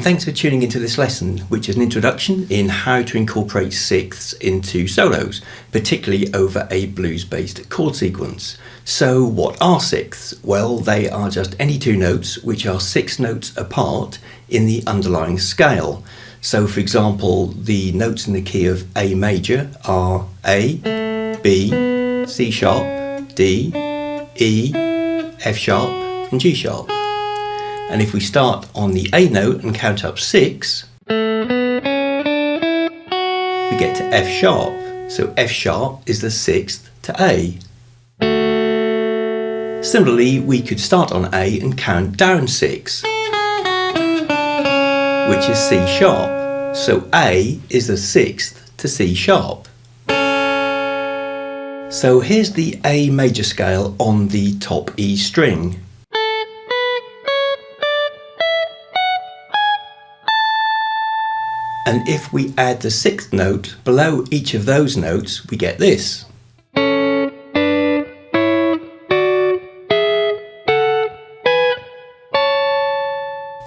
thanks for tuning into this lesson, which is an introduction in how to incorporate sixths into solos, particularly over a blues-based chord sequence. So what are sixths? Well, they are just any two notes which are 6 notes apart in the underlying scale. So for example, the notes in the key of A major are A, B, C sharp, D, E, F sharp and G sharp. And if we start on the A note and count up 6, we get to F sharp. So F sharp is the 6th to A. Similarly, we could start on A and count down 6, which is C sharp. So A is the 6th to C sharp. So here's the A major scale on the top E string. And if we add the 6th note below each of those notes, we get this. And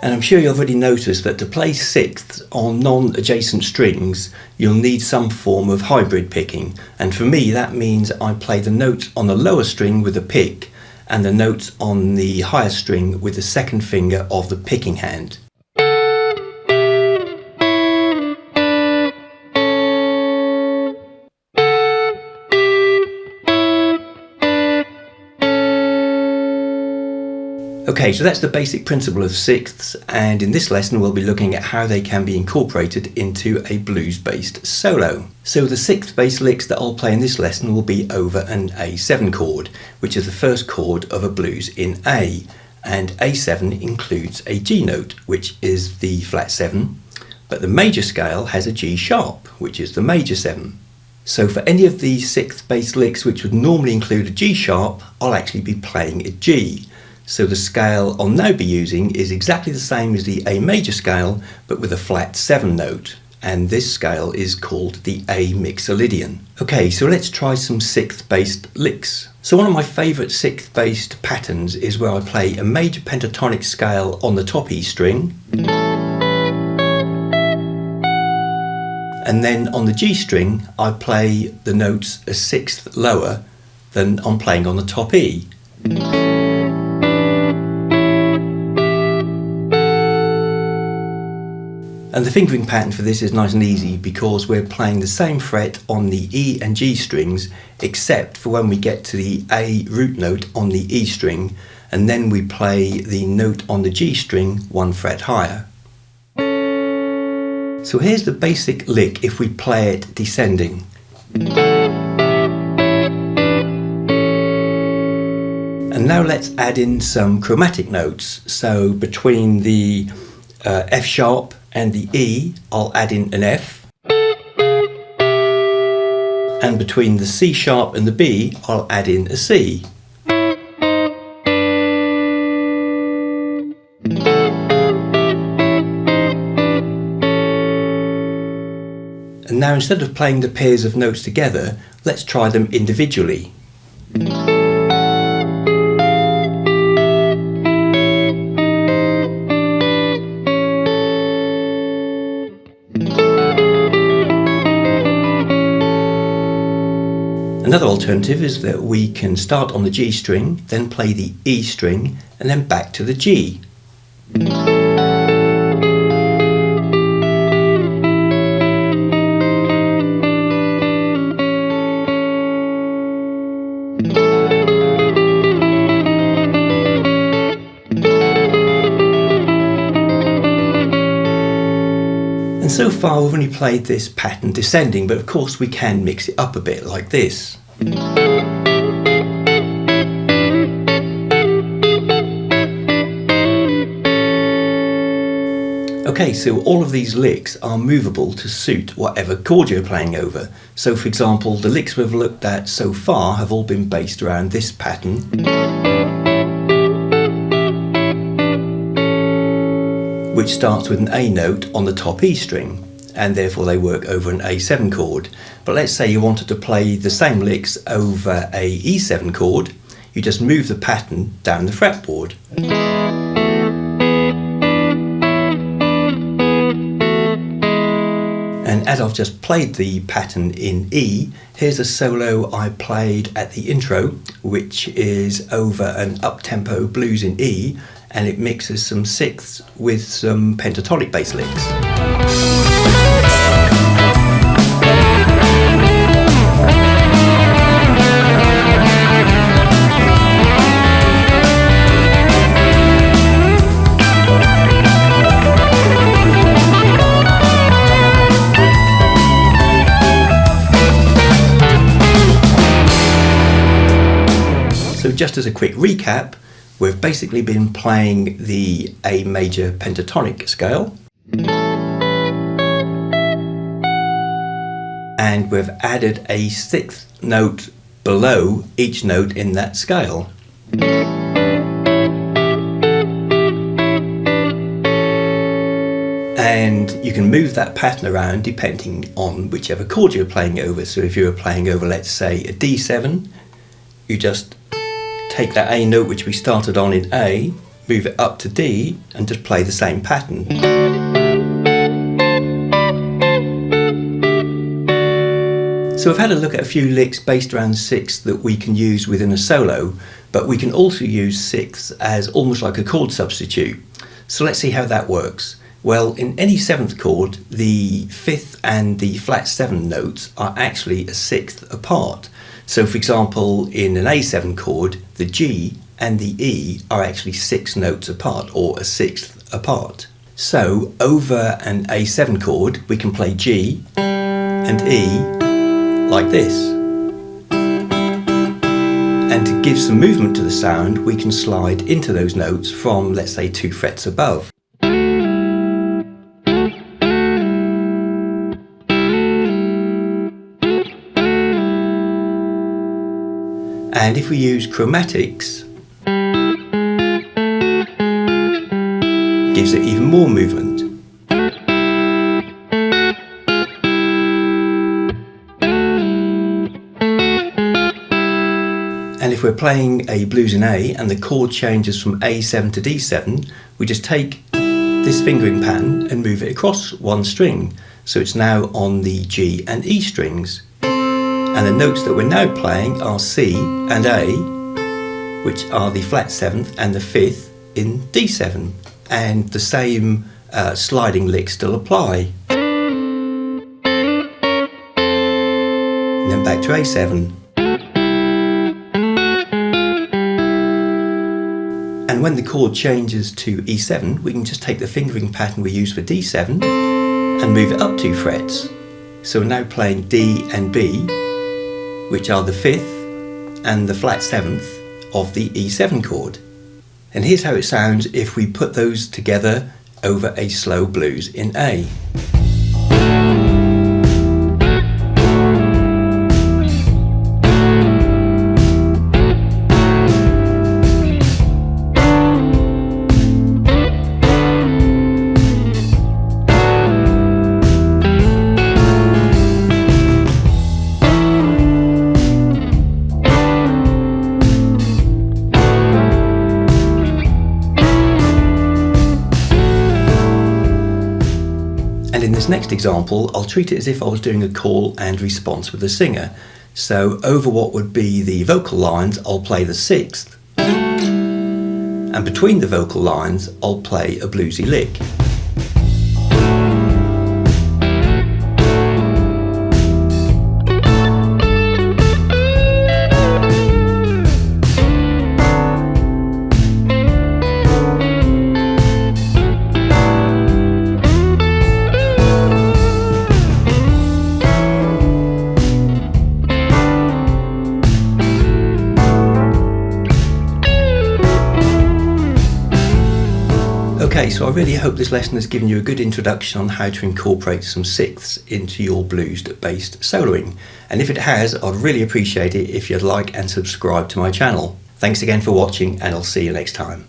I'm sure you've already noticed that to play sixths on non-adjacent strings, you'll need some form of hybrid picking. And for me, that means I play the notes on the lower string with the pick and the notes on the higher string with the second finger of the picking hand. Okay, so that's the basic principle of sixths, and in this lesson we'll be looking at how they can be incorporated into a blues-based solo. So the 6th bass licks that I'll play in this lesson will be over an A7 chord, which is the first chord of a blues in A, and A7 includes a G note, which is the flat 7, but the major scale has a G sharp, which is the major 7. So for any of these 6th bass licks which would normally include a G sharp, I'll actually be playing a G. So the scale I'll now be using is exactly the same as the A major scale, but with a flat 7 note. And this scale is called the A mixolydian. Okay, so let's try some 6th based licks. So one of my favourite 6th based patterns is where I play a major pentatonic scale on the top E string. And then on the G string, I play the notes a 6th lower than I'm playing on the top E. And the fingering pattern for this is nice and easy because we're playing the same fret on the E and G strings, except for when we get to the A root note on the E string, and then we play the note on the G string 1 fret higher. So here's the basic lick if we play it descending. And now let's add in some chromatic notes. So between the F sharp and the E, I'll add in an F. And between the C sharp and the B, I'll add in a C. And now instead of playing the pairs of notes together, let's try them individually. Another alternative is that we can start on the G string, then play the E string, and then back to the G. And so far we've only played this pattern descending, but of course we can mix it up a bit like this. Okay, so all of these licks are movable to suit whatever chord you're playing over. So for example, the licks we've looked at so far have all been based around this pattern, which starts with an A note on the top E string, and therefore they work over an A7 chord. But let's say you wanted to play the same licks over a E7 chord, you just move the pattern down the fretboard. And as I've just played the pattern in E, here's a solo I played at the intro, which is over an up-tempo blues in E, and it mixes some sixths with some pentatonic bass licks. So just as a quick recap, we've basically been playing the A major pentatonic scale, and we've added a sixth note below each note in that scale. And you can move that pattern around depending on whichever chord you're playing over. So if you were playing over, let's say, a D7, you just take that A note which we started on in A, move it up to D, and just play the same pattern. So I've had a look at a few licks based around sixths that we can use within a solo, but we can also use sixths as almost like a chord substitute. So let's see how that works. Well, in any seventh chord, the fifth and the flat seven notes are actually a sixth apart. So for example, in an A7 chord, the G and the E are actually 6 notes apart, or a sixth apart. So over an A7 chord, we can play G and E like this. And to give some movement to the sound, we can slide into those notes from, let's say, 2 frets above. And if we use chromatics, gives it even more movement. And if we're playing a blues in A and the chord changes from A7 to D7, we just take this fingering pattern and move it across one string. So it's now on the G and E strings. And the notes that we're now playing are C and A, which are the flat seventh and the fifth in D7. And the same sliding licks still apply. And then back to A7. And when the chord changes to E7, we can just take the fingering pattern we used for D7 and move it up 2 frets. So we're now playing D and B, which are the fifth and the flat seventh of the E7 chord. And here's how it sounds if we put those together over a slow blues in A. And in this next example, I'll treat it as if I was doing a call and response with the singer. So over what would be the vocal lines, I'll play the sixth. And between the vocal lines, I'll play a bluesy lick. Okay, so I really hope this lesson has given you a good introduction on how to incorporate some sixths into your blues-based soloing. And if it has, I'd really appreciate it if you'd like and subscribe to my channel. Thanks again for watching, and I'll see you next time.